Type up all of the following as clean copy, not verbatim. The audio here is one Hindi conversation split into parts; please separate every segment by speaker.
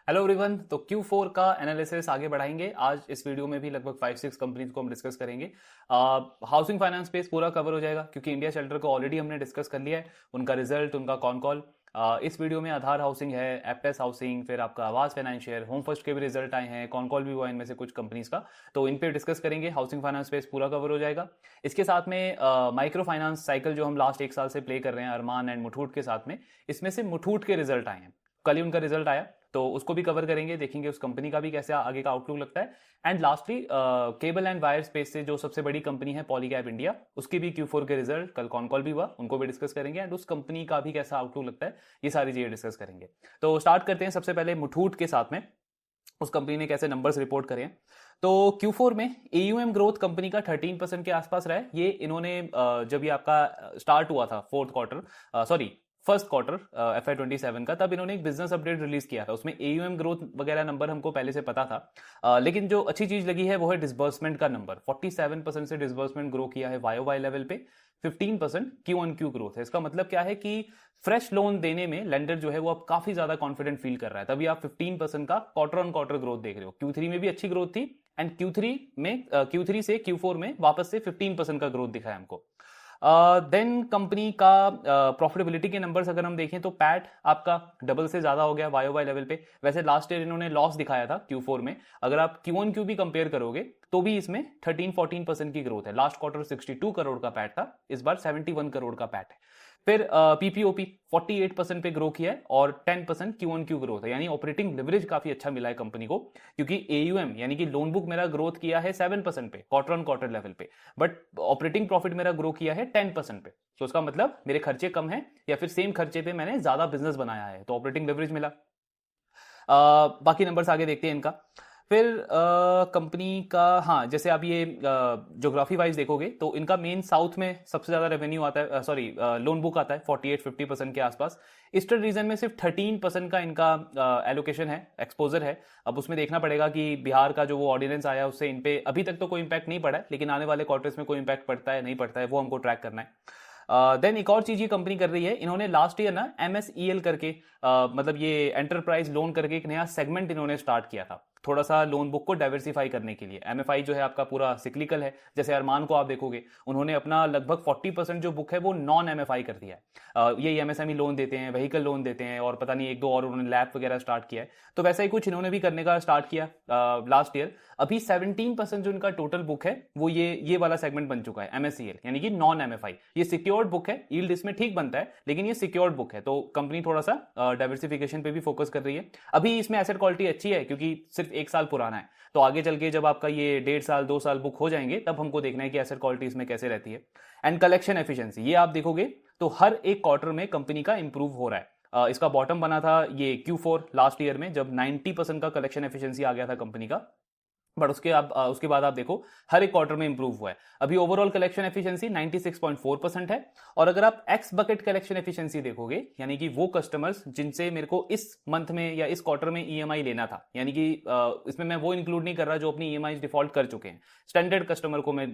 Speaker 1: Hello everyone. तो Q4 का एनालिसिस आगे बढ़ाएंगे। आज इस वीडियो में भी लगभग 5-6 कंपनीज को हम डिस्कस करेंगे। हाउसिंग फाइनेंस स्पेस पूरा कवर हो जाएगा क्योंकि इंडिया शेल्टर को ऑलरेडी हमने डिस्कस कर लिया है, उनका रिजल्ट, उनका कॉन कॉल। इस वीडियो में आधार हाउसिंग है, एप्टेस हाउसिंग, फिर आपका आवाज फाइनेंशियल, होम फर्स्ट के भी रिजल्ट आए हैं, कॉन कॉल भी हुआ है इनमें से कुछ कंपनीज का, तो इन पे डिस्कस करेंगे। हाउसिंग फाइनेंस स्पेस पूरा कवर हो जाएगा। इसके साथ में माइक्रो फाइनेंस साइकिल जो हम लास्ट एक साल से प्ले कर रहे हैं अरमान एंड मुठूट के साथ में, इसमें से मुठूट के रिजल्ट आए हैं, कल ही उनका रिजल्ट आया, तो उसको भी कवर करेंगे, देखेंगे उस कंपनी का भी कैसे आगे का आउटलुक लगता है। And lastly cable and wire space से जो सबसे बड़ी कंपनी है पॉलीकैब इंडिया, उसकी भी Q4 के रिजल्ट कल कॉन कॉल भी हुआ, उनको भी डिस्कस करेंगे एंड उस कंपनी का भी कैसा आउटलुक लगता है, ये सारी चीजें डिस्कस करेंगे। तो स्टार्ट करते हैं सबसे पहले मुठूट के साथ में, उस कंपनी ने कैसे नंबर्स रिपोर्ट करे हैं। तो Q4 में AUM ग्रोथ कंपनी का 13% के आसपास रहा है। ये इन्होंने जब ये आपका स्टार्ट हुआ था फर्स्ट क्वार्टर FY27 का, तब इन्होंने एक बिजनेस अपडेट रिलीज किया था, उसमें AUM ग्रोथ वगैरह नंबर हमको पहले से पता था। लेकिन जो अच्छी चीज लगी है वो है डिसबर्समेंट का नंबर। 47% से डिसबर्समेंट ग्रो किया है YOY लेवल पे, 15% Q-on-Q ग्रोथ है। इसका मतलब क्या है कि फ्रेश लोन देने में लेंडर जो है वो अब काफी ज्यादा कॉन्फिडेंट फील कर रहा है, तभी आप 15% का क्वार्टर ऑन क्वार्टर ग्रोथ देख रहे हो। Q3 में भी अच्छी ग्रोथ थी एंड Q3 से Q4 में वापस से 15% का ग्रोथ दिखा है हमको। देन कंपनी का प्रॉफिटेबिलिटी के नंबर्स अगर हम देखें तो पैट आपका डबल से ज्यादा हो गया YOY लेवल पे। वैसे लास्ट ईयर इन्होंने लॉस दिखाया था Q4 में, अगर आप Q-on-Q भी कंपेयर करोगे तो भी इसमें 13-14% की ग्रोथ है। लास्ट क्वार्टर 62 करोड़ का पैट था, इस बार 71 करोड़ का पैट है। फिर PPOP 48% पे ग्रो किया है और 10% Q-on-Q ग्रोथ है, यानी ऑपरेटिंग लिवरेज काफी अच्छा मिला है कंपनी को, क्योंकि AUM यानी कि लोन बुक मेरा ग्रोथ किया है 7% पे क्वार्टर ऑन क्वार्टर लेवल पे, बट ऑपरेटिंग प्रॉफिट मेरा ग्रो किया है 10% पे। तो उसका मतलब मेरे खर्चे कम है या फिर सेम खर्चे पे मैंने ज्यादा बिजनेस बनाया है, तो ऑपरेटिंग लिवरेज मिला। बाकी नंबर्स आगे देखते हैं इनका। फिर कंपनी का, हाँ, जैसे आप ये ज्योग्राफी वाइज देखोगे तो इनका मेन साउथ में सबसे ज्यादा रेवेन्यू आता है, लोन बुक आता है 48-50% के आसपास। ईस्टर्न रीजन में सिर्फ 13% का इनका एलोकेशन है, एक्सपोजर है। अब उसमें देखना पड़ेगा कि बिहार का जो वो ऑर्डिनेंस आया उससे इन पे अभी तक तो कोई इंपैक्ट नहीं पड़ा है, लेकिन आने वाले क्वार्टर्स में कोई इंपैक्ट पड़ता है नहीं पड़ता है वो हमको ट्रैक करना है। देन एक और चीज ये कंपनी कर रही है, इन्होंने लास्ट ईयर ना MSEL करके मतलब ये एंटरप्राइज लोन करके एक नया सेगमेंट इन्होंने स्टार्ट किया था, थोड़ा सा लोन बुक को डाइवर्सिफाई करने के लिए। MFI जो है आपका पूरा सिक्लिकल है, जैसे अरमान को आप देखोगे उन्होंने अपना लगभग 40% जो बुक है वो नॉन MFI कर दिया है। ये MSME लोन देते हैं, व्हीकल लोन देते हैं, और पता नहीं एक दो और उन्होंने लैब वगैरह स्टार्ट किया है। तो वैसा ही कुछ इन्होंने भी करने का स्टार्ट किया लास्ट ईयर। अभी 17% जो इनका टोटल बुक है वो ये वाला सेगमेंट बन चुका है, MSEL यानी कि नॉन MFI। ये सिक्योर्ड बुक है, यील्ड इसमें ठीक बनता है, लेकिन ये सिक्योर्ड बुक है, तो कंपनी थोड़ा सा डाइवर्सिफिकेशन पे भी फोकस कर रही है। अभी इसमें एसेट क्वालिटी अच्छी है क्योंकि सिर्फ एक साल पुराना है, तो आगे चल के जब आपका ये 1.5 साल 2 साल बुक हो जाएंगे तब हमको देखना है कि एसेट क्वालिटी इसमें कैसे रहती है। एंड कलेक्शन एफिशिएंसी ये आप देखोगे तो हर एक क्वार्टर में कंपनी का इंप्रूव हो रहा है। इसका बॉटम बना था ये Q4 लास्ट ईयर में, जब 90% का कलेक्शन एफिशिएंसी आ गया था कंपनी का, बट उसके बाद आप देखो हर एक क्वार्टर में इंप्रूव हुआ है। अभी ओवरऑल कलेक्शन एफिशिएंसी 96.4% है। और अगर आप एक्स बकेट कलेक्शन एफिशिएंसी देखोगे, यानी कि वो कस्टमर्स जिनसे मेरे को इस मंथ में या इस क्वार्टर में EMI लेना था, यानी कि इसमें मैं वो इंक्लूड नहीं कर रहा जो अपनी EMI डिफॉल्ट कर चुके हैं, स्टैंडर्ड कस्टमर को मैं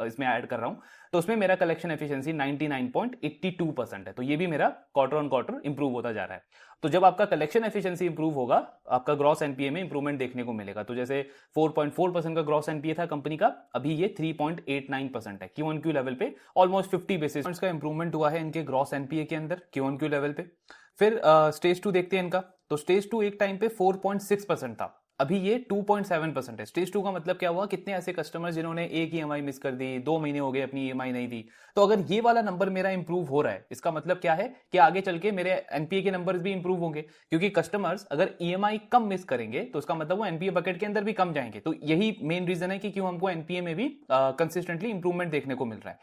Speaker 1: इसमें ऐड कर रहा हूं, तो उसमें मेरा कलेक्शन एफिशिएंसी 99.82% है। तो ये भी मेरा क्वार्टर ऑन क्वार्टर इंप्रूव होता जा रहा है। तो जब आपका कलेक्शन एफिशिएंसी इंप्रूव होगा, आपका ग्रॉस NPA में इंप्रूवमेंट देखने को मिलेगा। तो जैसे 4.4% का ग्रॉस NPA था कंपनी का, अभी ये 3.89% है। Q-on-Q लेवल पे ऑलमोस्ट 50 बेसिस पॉइंट्स का इंप्रूवमेंट हुआ है इनके ग्रॉस NPA के अंदर Q-on-Q लेवल पे। फिर स्टेज 2 देखते हैं इनका। तो स्टेज 2 एक टाइम पे 4.6% था, अभी ये 2.7% है। स्टेज 2 का मतलब क्या हुआ, कितने ऐसे कस्टमर जिन्होंने एक EMI मिस कर दी, 2 महीने हो गए अपनी EMI नहीं दी। तो अगर ये वाला नंबर मेरा इंप्रूव हो रहा है, इसका मतलब क्या है कि आगे चल के मेरे NPA के नंबर्स भी इंप्रूव होंगे, क्योंकि कस्टमर्स अगर EMI कम मिस करेंगे तो उसका मतलब वो NPA बकेट के अंदर भी कम जाएंगे। तो यही मेन रीजन है कि क्यों हमको NPA में भी कंसिस्टेंटली इंप्रूवमेंट देखने को मिल रहा है।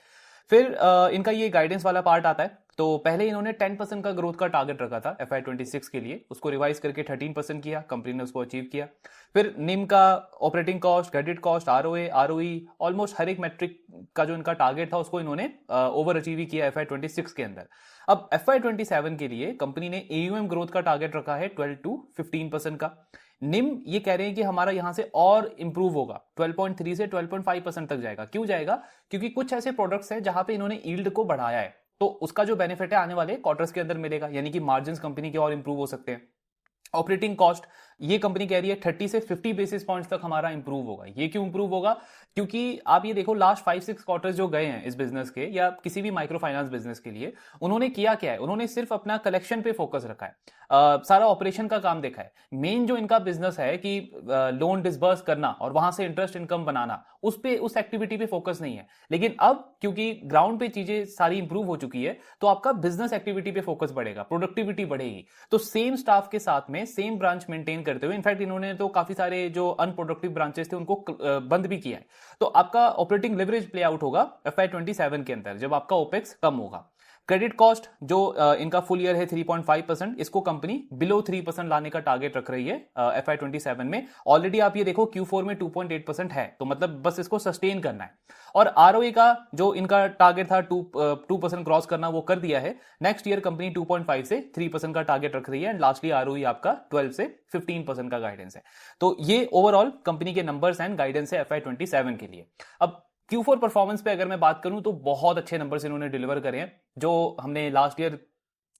Speaker 1: फिर इनका ये गाइडेंस वाला पार्ट आता है। तो पहले इन्होंने 10% का ग्रोथ का टारगेट रखा था FY26 के लिए, उसको रिवाइज करके 13% किया, कंपनी ने उसको अचीव किया। फिर निम का operating cost, credit cost, ROA, ROE, almost हर एक मैट्रिक का जो इनका टारगेट था उसको इन्होंने ओवर अचीव ही किया FY26 के अंदर। अब FY27 के लिए कंपनी ने AUM ग्रोथ का टारगेट रखा है 12-15% का। निम ये कह रहे हैं कि हमारा यहां से और इंप्रूव होगा, 12.3 से 12.5% तक जाएगा। क्यों जाएगा, क्योंकि कुछ ऐसे प्रोडक्ट्स हैं जहां पे इन्होंने यील्ड को बढ़ाया है, तो उसका जो बेनिफिट है आने वाले क्वार्टर्स के अंदर मिलेगा, यानी कि मार्जिन कंपनी के और इंप्रूव हो सकते हैं। ऑपरेटिंग कॉस्ट ये कंपनी कह रही है 30 से 50 बेसिस पॉइंट्स तक हमारा इंप्रूव होगा। ये क्यों इंप्रूव होगा? क्योंकि आप ये देखो लास्ट 5-6 क्वार्टर्स जो गए हैं इस बिजनेस के या किसी भी माइक्रो फाइनेंस बिजनेस के लिए, उन्होंने किया क्या है? उन्होंने सिर्फ अपना कलेक्शन पे फोकस रखा है, सारा ऑपरेशन का काम देखा है। मेन जो इनका बिजनेस है कि लोन डिसबर्स करना और वहां से इंटरेस्ट इनकम बनाना, उस एक्टिविटी पे फोकस नहीं है। लेकिन अब क्योंकि ग्राउंड पे चीजें सारी इंप्रूव हो चुकी है, तो आपका बिजनेस एक्टिविटी पे फोकस बढ़ेगा, प्रोडक्टिविटी बढ़ेगी। तो सेम स्टाफ के साथ में सेम ब्रांच मेंटेन करते हुए, इनफैक्ट इन्होंने तो काफी सारे जो अनप्रोडक्टिव ब्रांचेस थे उनको बंद भी किया है। तो आपका ऑपरेटिंग लेवरेज प्ले आउट होगा FY27 के अंदर, जब आपका ओपेक्स कम होगा। क्रेडिट कॉस्ट जो इनका फुल ईयर है 3.5%, इसको कंपनी बिलो 3% लाने का टारगेट रख रही है FY27 में। ऑलरेडी आप ये देखो Q4 में 2.8% है, तो मतलब बस इसको सस्टेन करना है। और ROE का जो इनका टारगेट था 2% क्रॉस करना, वो कर दिया है। नेक्स्ट ईयर कंपनी 2.5 से 3% का टारगेट रख रही है। एंड लास्टली ROE आपका 12 से 15% का गाइडेंस है। तो ये ओवरऑल कंपनी के नंबर्स एंड गाइडेंस है FY27 के लिए। अब Q4 परफॉर्मेंस पे अगर मैं बात करूं तो बहुत अच्छे नंबर्स इन्होंने डिलीवर करे हैं। जो हमने लास्ट ईयर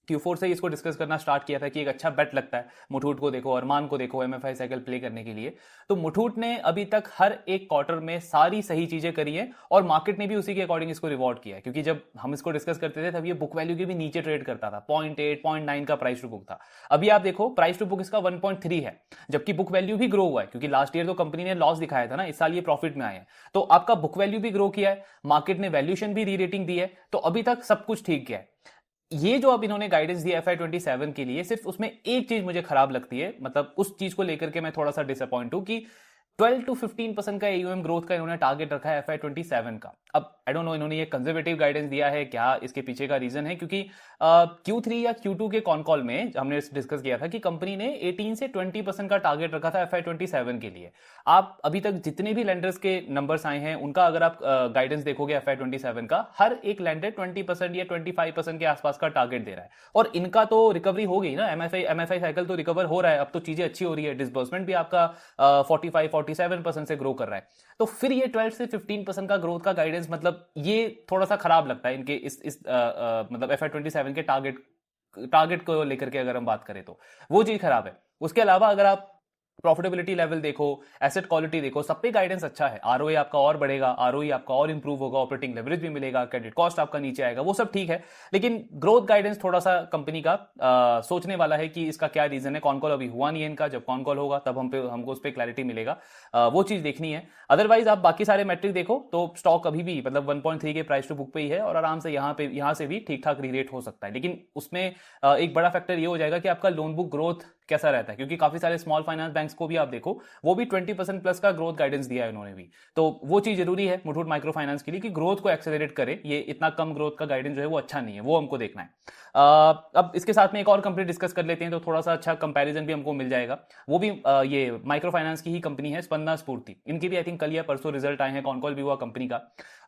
Speaker 1: Q4 से इसको डिस्कस करना स्टार्ट किया था कि एक अच्छा बेट लगता है, मुथूट को देखो, अरमान को देखो MFI साइकिल प्ले करने के लिए। तो मुथूट ने अभी तक हर एक क्वार्टर में सारी सही चीजें करी हैं और मार्केट ने भी उसी के अकॉर्डिंग इसको रिवॉर्ड किया है। क्योंकि जब हम इसको डिस्कस करते थे तब ये बुक वैल्यू के भी नीचे ट्रेड करता था, 0.8 0.9 का प्राइस टू बुक था। अभी आप देखो प्राइस टू बुक इसका 1.3 है, जबकि बुक वैल्यू भी ग्रो हुआ है। क्योंकि लास्ट ईयर तो कंपनी ने लॉस दिखाया था ना, इस साल ये प्रॉफिट में आए हैं। तो आपका बुक वैल्यू भी ग्रो किया है, मार्केट ने वैल्यूएशन भी री रेटिंग दी है, तो अभी तक सब कुछ ठीक गया है। ये जो अब इन्होंने गाइडेंस दिया FY27 के लिए, सिर्फ उसमें एक चीज मुझे खराब लगती है, मतलब उस चीज को लेकर के मैं थोड़ा सा डिसअपॉइंट हूं कि 12 to 15% का AUM ग्रोथ का इन्होंने टारगेट रखा है FY27 का। अब आई डोंट नो इन्होंने ये कंजर्वेटिव गाइडेंस दिया है क्या, इसके पीछे का रीजन है? क्योंकि Q3 या Q2 के कॉन कॉल में हमने डिस्कस किया था कि कंपनी ने 18 से 20% का टारगेट रखा था FY27 के लिए। आप अभी तक जितने भी लैंडर्स के नंबर्स आए हैं उनका अगर आप गाइडेंस देखोगे FY27 का, हर एक लैंडर 20% या 25% के आसपास का टारगेट दे रहा है। और इनका तो रिकवरी हो गई ना, MFI साइकिल तो रिकवर हो रहा है, अब तो चीजें अच्छी हो रही है, डिसबर्समेंट भी आपका 45-47% से ग्रो कर रहा है। तो फिर ये 12 से 15% का ग्रोथ का गाइडेंस, मतलब ये थोड़ा सा खराब लगता है इनके इस मतलब FY27 के टारगेट को लेकर के अगर हम बात करें तो वो चीज खराब है। उसके अलावा अगर आप प्रॉफिटेबिलिटी लेवल देखो, एसेट क्वालिटी देखो, सब पे गाइडेंस अच्छा है। ROA आपका और बढ़ेगा, ROE आपका और इंप्रूव होगा, ऑपरेटिंग लेवरेज भी मिलेगा, क्रेडिट कॉस्ट आपका नीचे आएगा, वो सब ठीक है। लेकिन ग्रोथ गाइडेंस थोड़ा सा कंपनी का सोचने वाला है कि इसका क्या रीजन है। कॉन कॉल अभी हुआ नहीं है इनका, जब कॉन कॉल होगा तब हमको उस पर क्लैरिटी मिलेगा, वो चीज देखनी है। अदरवाइज आप बाकी सारे मैट्रिक देखो तो स्टॉक अभी भी मतलब 1.3 के प्राइस टू बुक पे ही है और आराम से यहाँ से भी ठीक ठाक रीरेट हो सकता है। लेकिन उसमें एक बड़ा फैक्टर ये हो जाएगा कि आपका लोन बुक ग्रोथ कैसा रहता है, क्योंकि काफी सारे स्मॉल फाइनेंस बैंक्स को भी आप देखो, वो भी 20% प्लस का ग्रोथ गाइडेंस दिया है उन्होंने भी। तो वो चीज जरूरी है मुथूट माइक्रो फाइनेंस के लिए कि ग्रोथ को एक्सेलरेट करे। ये इतना कम ग्रोथ का गाइडेंस जो है वो अच्छा नहीं है, वो हमको देखना है। अब इसके साथ में एक और कंपनी डिस्कस कर लेते हैं तो थोड़ा सा अच्छा कंपैरिजन भी हमको मिल जाएगा। वो भी ये माइक्रो फाइनेंस की ही कंपनी है, स्पंदना स्फूर्ति। इनकी भी आई थिंक कल या परसों रिजल्ट आए हैं, कॉन कॉल भी हुआ कंपनी का।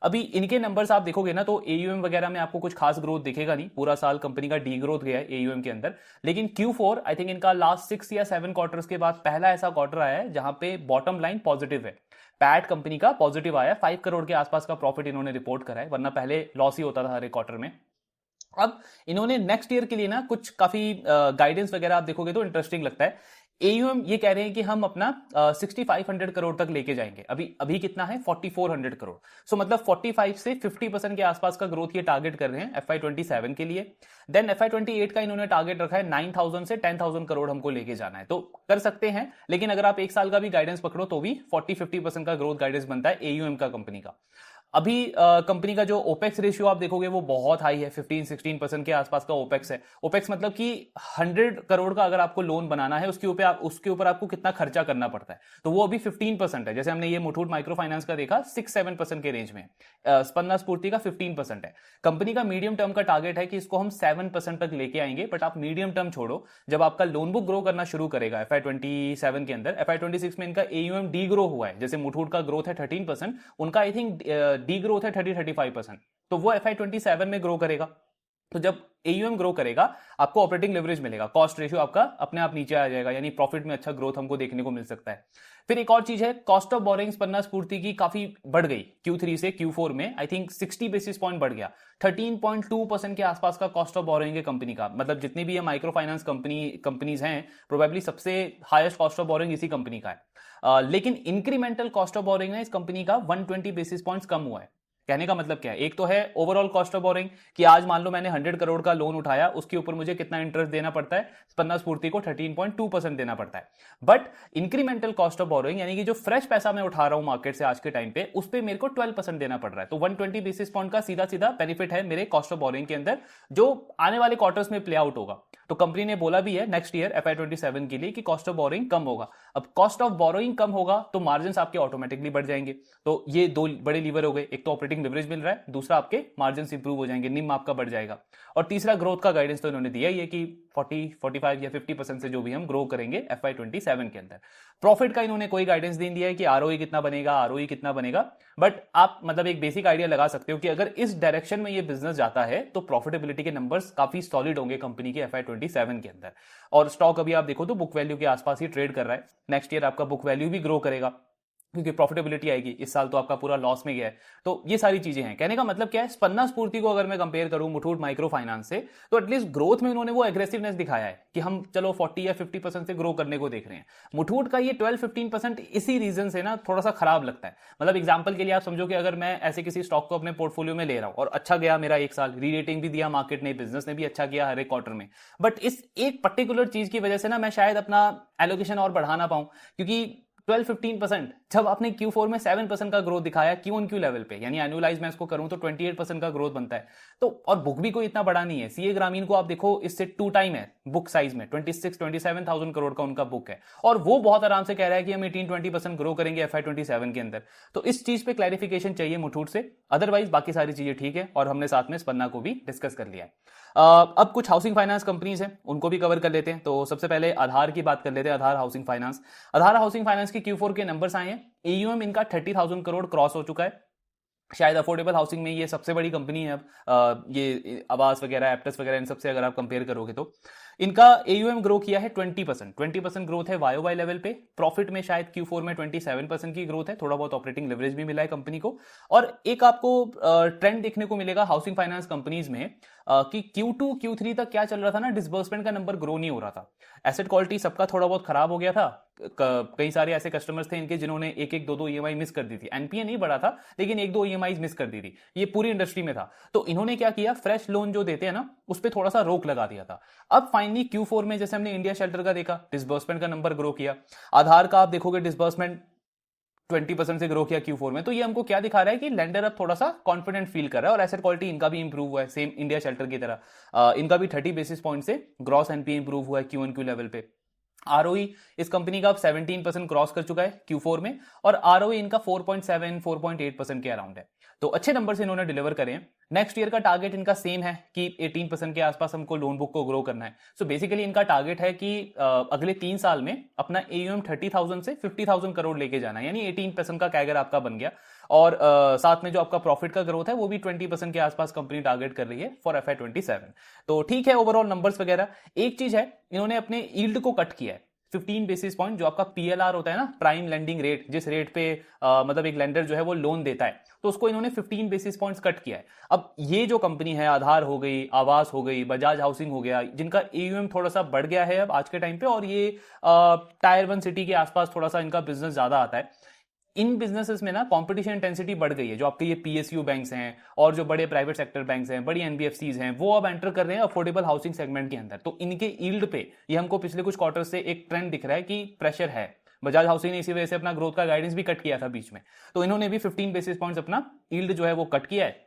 Speaker 1: अभी इनके नंबर्स आप देखोगे ना तो AUM वगैरह में आपको कुछ खास ग्रोथ दिखेगा नहीं, पूरा साल कंपनी का डी ग्रोथ गया है AUM के अंदर। लेकिन Q4 आई थिंक इनका लास्ट 6 या 7 क्वार्टर्स के बाद पहला ऐसा क्वार्टर आया है जहां पे बॉटम लाइन पॉजिटिव है। पैट कंपनी का पॉजिटिव आया, 5 करोड़ के आसपास का प्रॉफिट इन्होंने रिपोर्ट करा है, वरना पहले लॉस ही होता था हर एक क्वार्टर में। अब इन्होंने नेक्स्ट ईयर के लिए ना कुछ काफी गाइडेंस वगैरह आप देखोगे तो इंटरेस्टिंग लगता है। AUM ये कह रहे हैं कि हम अपना 6500 करोड़ तक लेके जाएंगे। अभी कितना है 4400 करोड़। सो मतलब 45 से 50% के आसपास का ग्रोथ ये टारगेट कर रहे हैं FY27 के लिए। देन FY28 का इन्होंने टारगेट रखा है 9000 से 10000 करोड़ हमको लेके जाना है, तो कर सकते हैं। लेकिन अगर आप एक साल का भी गाइडेंस पकड़ो तो भी 40-50% का ग्रोथ गाइडेंस बनता है AUM का कंपनी का। अभी कंपनी का जो ओपेक्स रेशियो आप देखोगे वो बहुत हाई है, 15-16% के आसपास का ओपेक्स है। ओपेक्स मतलब कि 100 करोड़ का अगर आपको लोन बनाना है उसके ऊपर आपको कितना खर्चा करना पड़ता है, तो वो अभी 15% है। जैसे हमने ये मुथूट माइक्रो फाइनेंस का देखा 6-7% के रेंज में, स्पंदना स्फूर्ति का 15% है। कंपनी का मीडियम टर्म का टारगेट है कि इसको हम 7% तक लेके आएंगे। बट आप मीडियम टर्म छोड़ो, जब आपका लोन बुक ग्रो करना शुरू करेगा FY27 के अंदर, FY26 में इनका AUM डी ग्रो हुआ है, जैसे मुथूट का ग्रोथ है 13%, उनका आई थिंक डी ग्रोथ है 30-35%, तो वो FY27 में ग्रो करेगा। तो जब AUM ग्रो करेगा आपको ऑपरेटिंग लेवरेज मिलेगा, कॉस्ट रेशियो आपका अपने आप नीचे आ जाएगा, यानी प्रॉफिट में अच्छा ग्रोथ हमको देखने को मिल सकता है। फिर एक और चीज है, कॉस्ट ऑफ बोरिंग्स पन्ना स्फूर्ति की काफी बढ़ गई Q3 से Q4 में, आई थिंक 60 बेसिस पॉइंट बढ़ गया। 13.2% के आसपास का कॉस्ट ऑफ बोरिंग है कंपनी का, मतलब जितनी भी ये माइक्रो फाइनेंस कंपनीज हैं प्रोबेबली सबसे हाईएस्ट कॉस्ट ऑफ बोरिंग इसी कंपनी का है। लेकिन इंक्रीमेंटल कॉस्ट ऑफ बोरिंग है इस कंपनी का 120 बेसिस पॉइंट्स कम हुआ है। कहने का मतलब क्या है, एक तो है ओवरऑल कॉस्ट ऑफ बोरिंग कि आज मान लो मैंने 100 करोड़ का लोन उठाया, उसके ऊपर मुझे कितना इंटरेस्ट देना पड़ता है, पन्ना स्फूर्ति को 13.2% देना पड़ता है। But incremental cost of boring यानी कि जो फ्रेश पैसा मैं उठा रहा हूं मार्केट से आज के टाइम पे, उस पर मेरे को 12% देना पड़ रहा है। तो 120 बेसिस पॉइंट का सीधा सीधा बेनिफिट है मेरे कॉस्ट ऑफ बोरिंग के अंदर, जो आने वाले क्वार्टर्स में प्ले आउट होगा। तो कंपनी ने बोला भी है नेक्स्ट ईयर FY27 के लिए कि कॉस्ट ऑफ बोरिंग कम होगा। अब कॉस्ट ऑफ बोरिंग कम होगा तो मार्जिन आपके ऑटोमेटिकली बढ़ जाएंगे। तो ये दो बड़े लीवर हो गए, एक तो ऑपरेटिंग लेवरेज मिल रहा है, दूसरा आपके मार्जिन इंप्रूव हो जाएंगे, निम आपका बढ़ जाएगा, और तीसरा ग्रोथ का गाइडेंस तो इन्होंने दिया ही है कि 40, 45 या 50% से जो भी हम ग्रो करेंगे FY27 के अंदर। प्रॉफिट का इन्होंने कोई गाइडेंस नहीं दिया है कि ROE कितना बनेगा, ROE कितना बनेगा, बट आप मतलब एक बेसिक आइडिया लगा सकते हो कि अगर इस डायरेक्शन में ये बिजनेस जाता है तो प्रॉफिटेबिलिटी के नंबर्स काफी सॉलिड होंगे कंपनी के FY27 के अंदर। और स्टॉक अभी आप देखो तो बुक वैल्यू के आसपास ही ट्रेड कर रहा है। नेक्स्ट ईयर आपका बुक वैल्यू भी ग्रो करेगा क्योंकि प्रॉफिटेबिलिटी आएगी, इस साल तो आपका पूरा लॉस में गया है। तो ये सारी चीजें हैं। कहने का मतलब क्या है, स्पन्ना स्फूर्ति को अगर मैं कंपेयर करूं मुथूट माइक्रो फाइनेंस से, तो एटलीस्ट ग्रोथ में उन्होंने वो एग्रेसिवनेस दिखाया है कि हम चलो 40 या 50% से ग्रो करने को देख रहे हैं। मुथूट का ये 12-15% इसी रीजन से ना थोड़ा सा खराब लगता है। मतलब एग्जाम्पल के लिए आप समझो कि अगर मैं ऐसे किसी स्टॉक को अपने पोर्टफोलियो में ले रहा हूं और अच्छा गया मेरा एक साल, री रेटिंग भी दिया मार्केट ने, बिजनेस ने भी अच्छा किया हर एक क्वार्टर में, बट इस एक पर्टिकुलर चीज की वजह से ना मैं शायद अपना एलोकेशन और बढ़ा ना पाऊं, क्योंकि 12-15% जब आपने Q4 में 7% का ग्रोथ दिखाया Q-on-Q लेवल पे, यानी एनुअलाइज मैं इसको करूं तो 28% का ग्रोथ बनता है। तो और बुक भी कोई इतना बड़ा नहीं है, सीए ग्रामीण को आप देखो इससे 2 टाइम है बुक साइज में, 26-27,000 करोड़ का उनका बुक है, और वो बहुत आराम से कह रहा है कि हम 18-20% ग्रो करेंगे FY27 के अंदर। तो इस चीज पे क्लैरिफिकेशन चाहिए मुथूट से, अदरवाइज बाकी सारी चीजें ठीक है, और हमने साथ में स्पन्ना को भी डिस्कस कर लिया है। अब कुछ हाउसिंग फाइनेंस कंपनीज हैं उनको भी कवर कर लेते हैं। तो सबसे पहले आधार की बात कर लेते हैं, आधार हाउसिंग फाइनेंस। आधार हाउसिंग फाइनेंस के Q4 के नंबर्स आए हैं, AUM इनका 30,000 करोड़ क्रॉस हो चुका है। शायद अफोर्डेबल हाउसिंग में ये सबसे बड़ी कंपनी है अब, ये आवास वगैरह, एप्टस वगैरह, इन सबसे अगर आप कंपेयर करोगे तो इनका AUM ग्रो किया है 20% ग्रोथ है YOY लेवल पे। प्रॉफिट में शायद Q4 में 27% की ग्रोथ है, थोड़ा बहुत ऑपरेटिंग लेवरेज भी मिला है कंपनी को। और एक आपको ट्रेंड देखने को मिलेगा हाउसिंग फाइनेंस कंपनीज में कि Q2 Q3 तक क्या चल रहा था ना, डिसबर्समेंट का नंबर ग्रो नहीं हो रहा था, एसेट क्वालिटी सबका थोड़ा बहुत खराब हो गया था। कई सारे ऐसे कस्टमर्स थे इनके जिन्होंने एक एक दो दो EMI मिस कर दी थी, NPA नहीं बढ़ा था लेकिन एक दो EMI मिस कर दी थी, ये पूरी इंडस्ट्री में था। तो इन्होंने क्या किया, फ्रेश लोन जो देते हैं ना उस पर थोड़ा सा रोक लगा दिया था। अब फाइनली Q4 में जैसे हमने इंडिया शेल्टर का देखा, डिसबर्समेंट का नंबर ग्रो किया। आधार का आप देखोगे डिसबर्समेंट 20% से ग्रो किया Q4 में। तो ये हमको क्या दिखा रहा है कि लेंडर अब थोड़ा सा कॉन्फिडेंट फील कर रहा है, और एसेट क्वालिटी इनका भी इंप्रूव हुआ है सेम इंडिया शेल्टर की तरह। इनका भी 30 बेसिस पॉइंट से ग्रॉस NPA इंप्रूव हुआ है Q-on-Q लेवल पे। ROE इस कंपनी का अब 17% क्रॉस कर चुका है Q4 में, और ROE इनका 4.7-4.8% के अराउंड है। तो अच्छे नंबर से इन्होंने डिलीवर करे हैं। नेक्स्ट ईयर का टारगेट इनका सेम है कि 18% के आसपास हमको लोन बुक को ग्रो करना है। सो बेसिकली इनका टारगेट है कि अगले 3 साल में अपना AUM 30,000 से 50,000 करोड़ लेके जाना है, यानी 18% का कैगर आपका बन गया। और साथ में जो आपका प्रॉफिट का ग्रोथ है वो भी 20% के आसपास कंपनी टारगेट कर रही है फॉर FY27। तो ठीक है ओवरऑल नंबर्स वगैरह। एक चीज है, इन्होंने अपने यील्ड को कट किया है 15 बेसिस पॉइंट, जो आपका PLR होता है ना, प्राइम लेंडिंग रेट, जिस रेट पे मतलब एक लेंडर जो है वो लोन देता है, तो उसको इन्होंने 15 बेसिस पॉइंट्स कट किया है। अब ये जो कंपनी है, आधार हो गई, आवास हो गई, बजाज हाउसिंग हो गया, जिनका AUM थोड़ा सा बढ़ गया है अब आज के टाइम पे, और ये टायर 1 सिटी के आसपास थोड़ा सा इनका बिजनेस ज्यादा आता है, इन बिजनेसेस में ना कंपटीशन इंटेंसिटी बढ़ गई है। जो आपके ये PSU बैंक्स हैं और जो बड़े प्राइवेट सेक्टर बैंक्स हैं, बड़ी NBFCs हैं, वो अब एंटर कर रहे हैं अफोर्डेबल हाउसिंग सेगमेंट के अंदर। तो इनके यील्ड पे ये हमको पिछले कुछ क्वार्टर से एक ट्रेंड दिख रहा है कि प्रेशर है। बजाज हाउसिंग ने इसी वजह से अपना ग्रोथ का गाइडेंस भी कट किया था बीच में, तो इन्होंने भी 15 बेसिस पॉइंट्स अपना यील्ड जो है वो कट किया है।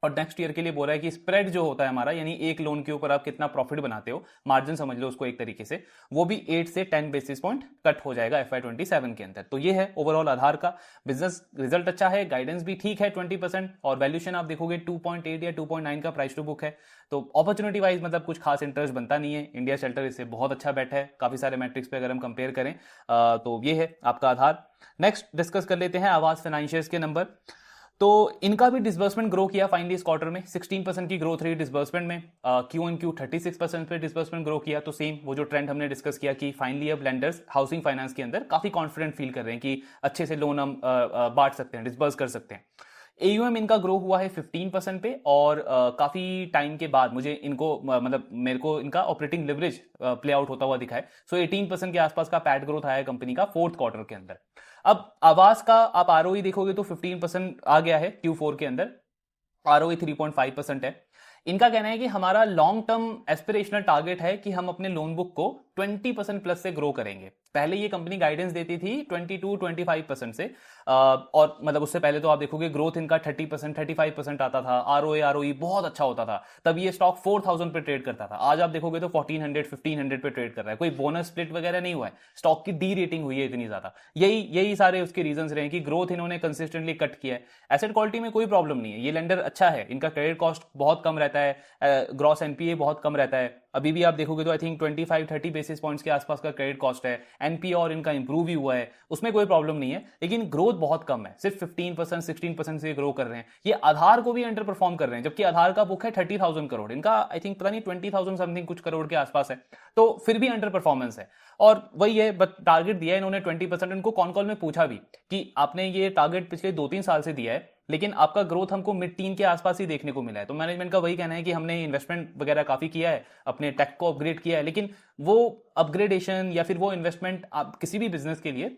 Speaker 1: और नेक्स्ट ईयर के लिए बोल रहा है कि स्प्रेड जो होता है हमारा, यानी एक लोन के ऊपर आप कितना प्रॉफिट बनाते हो, मार्जिन समझ लो उसको एक तरीके से, वो भी 8 से 10 बेसिस पॉइंट कट हो जाएगा FY27 के अंदर। तो ये है ओवरऑल आधार का बिजनेस। रिजल्ट अच्छा है, गाइडेंस भी ठीक है 20%, और वैल्यूएशन आप देखोगे 2.8 या 2.9 का प्राइस टू बुक है। तो अपॉर्चुनिटी वाइज मतलब कुछ खास इंटरेस्ट बनता नहीं है। इंडिया शेल्टर इससे बहुत अच्छा बैठा है काफी सारे मैट्रिक्स पे अगर हम कंपेयर करें। तो ये है आपका आधार। नेक्स्ट डिस्कस कर लेते हैं आवास फाइनेंशियल्स के नंबर। तो इनका भी डिसबर्समेंट ग्रो किया फाइनली इस क्वार्टर में, 16% की ग्रोथ रही डिसबर्समेंट में, क्यू ऑन क्यू 36% पे डिसबर्समेंट ग्रो किया। तो सेम वो जो ट्रेंड हमने डिस्कस किया कि फाइनली अब लेंडर्स हाउसिंग फाइनेंस के अंदर काफी कॉन्फिडेंट फील कर रहे हैं कि अच्छे से लोन हम बांट सकते हैं, डिसबर्स कर सकते हैं। एयूएम इनका ग्रो हुआ है 15% पे, और काफी टाइम के बाद मुझे इनको मतलब मेरे को इनका ऑपरेटिंग लिवरेज प्ले आउट होता हुआ दिखा है। सो 18% के आसपास का पैट ग्रोथ आया है कंपनी का फोर्थ क्वार्टर के अंदर। अब आवास का आप आरओई देखोगे तो 15% आ गया है Q4 के अंदर, आरओई 3.5% है। इनका कहना है कि हमारा लॉन्ग टर्म एस्पिरेशनल टारगेट है कि हम अपने लोन बुक को 20% प्लस से ग्रो करेंगे। पहले ये कंपनी गाइडेंस देती थी 22-25% से, और मतलब उससे पहले तो आप देखोगे ग्रोथ इनका 30% 35% आता था, आरओई बहुत अच्छा होता था, तब ये स्टॉक 4000 पे ट्रेड करता था। आज आप देखोगे तो 1400-1500 पे ट्रेड कर रहा है। कोई बोनस स्प्लिट वगैरह नहीं हुआ है, स्टॉक की डी रेटिंग हुई है इतनी ज्यादा। यही सारे उसके रीजन रहे कि ग्रोथ इन्होंने कंसिस्टेंटली कट किया है। एसेट क्वालिटी में कोई प्रॉब्लम नहीं है, ये लेंडर अच्छा है, इनका क्रेडिट कॉस्ट बहुत कम रहता है, ग्रॉस एनपीए बहुत कम रहता है। अभी भी आप देखोगे तो आई थिंक 25-30 बेसिस पॉइंट्स के आसपास का क्रेडिट कॉस्ट है, एनपीए और इनका इंप्रूव ही हुआ है, उसमें कोई प्रॉब्लम नहीं है। लेकिन ग्रोथ बहुत कम है, सिर्फ 15% 16% से ग्रो कर रहे हैं। ये आधार को भी अंडर परफॉर्म कर रहे हैं, जबकि आधार का बुक है 30,000 करोड़, इनका आई थिंक पता नहीं 20,000 समथिंग कुछ करोड़ के आसपास है, तो फिर भी अंडर परफॉर्मेंस है। और वही है, बट टारगेट दिया है इन्होंने 20%। इनको कॉन कॉल में पूछा भी कि आपने ये टारगेट पिछले 2-3 साल से दिया है, लेकिन आपका ग्रोथ हमको मिड टीन के आसपास ही देखने को मिला है। तो मैनेजमेंट का वही कहना है कि हमने इन्वेस्टमेंट वगैरह काफी किया है, अपने टेक को अपग्रेड किया है, लेकिन वो अपग्रेडेशन या फिर वो इन्वेस्टमेंट आप किसी भी बिजनेस के लिए